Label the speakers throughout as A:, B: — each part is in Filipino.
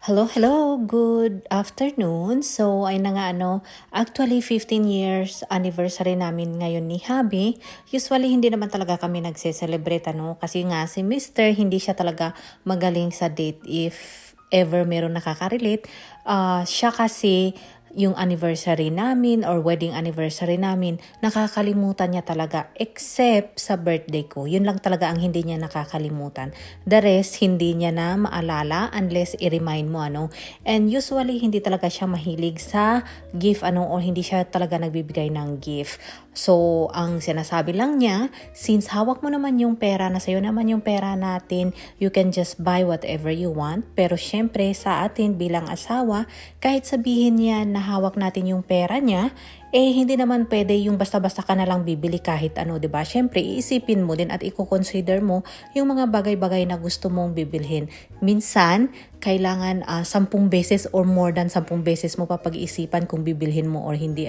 A: Hello, hello. Good afternoon. So, ay na nga actually 15 years anniversary namin ngayon ni Habi. Usually, hindi naman talaga kami nagse-celebrate kasi nga si Mr. hindi siya talaga magaling sa date if ever meron nakaka-relate. Siya kasi yung anniversary namin or wedding anniversary namin, nakakalimutan niya talaga except sa birthday ko. Yun lang talaga ang hindi niya nakakalimutan. The rest, hindi niya na maalala unless i-remind mo And usually, hindi talaga siya mahilig sa gift or hindi siya talaga nagbibigay ng gift. So, ang sinasabi lang niya, since hawak mo naman yung pera, na sa'yo naman yung pera natin, you can just buy whatever you want. Pero syempre, sa atin bilang asawa, kahit sabihin niya na hawak natin yung pera niya, hindi naman pwede yung basta-basta ka na lang bibili kahit diba? Syempre, iisipin mo din at i-consider mo yung mga bagay-bagay na gusto mong bibilhin. Minsan, kailangan 10 beses or more than 10 beses mo pa pag-iisipan kung bibilhin mo or hindi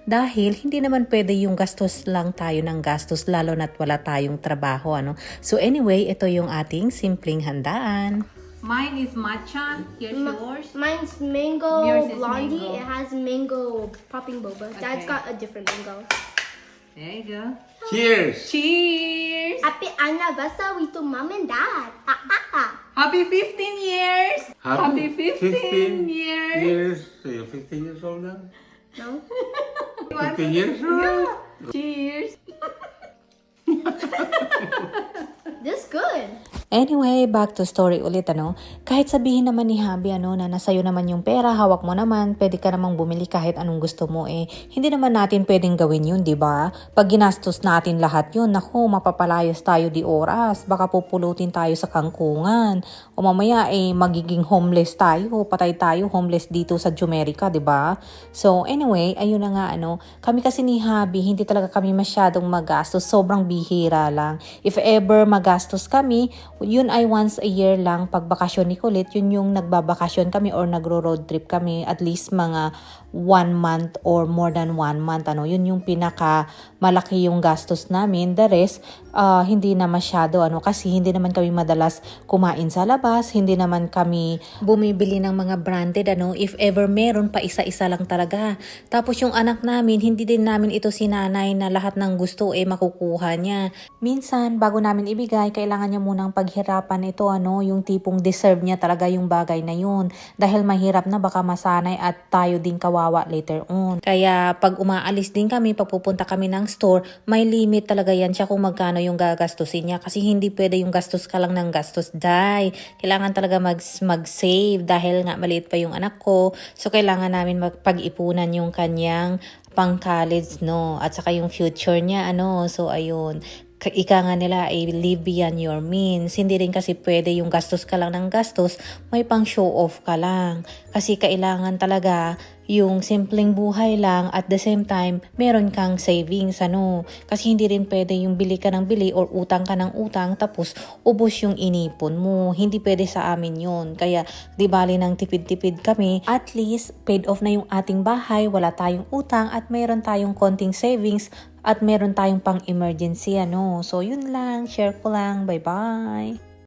A: Dahil hindi naman pwede yung gastos lang tayo ng gastos lalo na't wala tayong trabaho So anyway, ito yung ating simpleng handaan.
B: Mine is matcha. Here's yours.
C: Mine's mango
B: Yours is
C: blondie.
B: mango.
C: It has mango popping boba. Dad's
B: Okay.
C: got a different mango.
B: There you go.
D: Cheers!
B: Cheers!
C: Happy anniversary to mom and dad.
B: Happy 15 years! Happy 15 years!
D: Years. So you're 15 years old now?
C: No?
D: 15 years old?
B: Cheers!
C: This good.
A: Anyway, back to story ulit Kahit sabihin naman ni Habi na nasa'yo naman yung pera, hawak mo naman, pwede ka namang bumili kahit anong gusto mo hindi naman natin pwedeng gawin yun, di ba? Pag ginastos natin lahat yun, naku, mapapalayas tayo di oras, baka pupulutin tayo sa kangkungan. O mamaya magiging homeless tayo, patay tayo homeless dito sa Jumerica, di ba? So anyway, ayun na nga kami kasi ni Habi, hindi talaga kami masyadong magastos, sobrang bihira lang. If ever magastos kami, yun ay once a year lang. Pag bakasyon ni Kulit, yun yung nagbabakasyon kami or nagro-road trip kami at least mga 1 month or more than 1 month. Yun yung pinaka malaki yung gastos namin. The rest, hindi na masyado kasi hindi naman kami madalas kumain sa labas, hindi naman kami bumibili ng mga branded if ever meron pa isa-isa lang talaga. Tapos yung anak namin, hindi din namin ito sinanay na lahat ng gusto makukuha niya. Minsan, bago namin ibigay, kailangan niya munang paghirapan ito yung tipong deserve niya talaga yung bagay na yun. Dahil mahirap na baka masanay at tayo din kawawa later on. Kaya pag umaalis din kami, pag pupunta kami ng store, may limit talaga yan siya kung magkano yung gagastusin niya. Kasi hindi pwede yung gastos ka lang ng gastos, day. Kailangan talaga mag-save dahil nga maliit pa yung anak ko. So kailangan namin magpag-ipunan yung kanyang pang-college, at saka yung future niya, So ayun, ika nga nila live beyond your means. Hindi rin kasi pwede yung gastos ka lang ng gastos, may pang show off ka lang. Kasi kailangan talaga yung simpleng buhay lang at the same time, meron kang savings, Kasi hindi rin pwede yung bili ka ng bili or utang ka ng utang tapos ubos yung inipon mo. Hindi pwede sa amin yun. Kaya di bali ng tipid-tipid kami, at least paid off na yung ating bahay, wala tayong utang at meron tayong konting savings at meron tayong pang emergency, So yun lang, share ko lang. Bye-bye!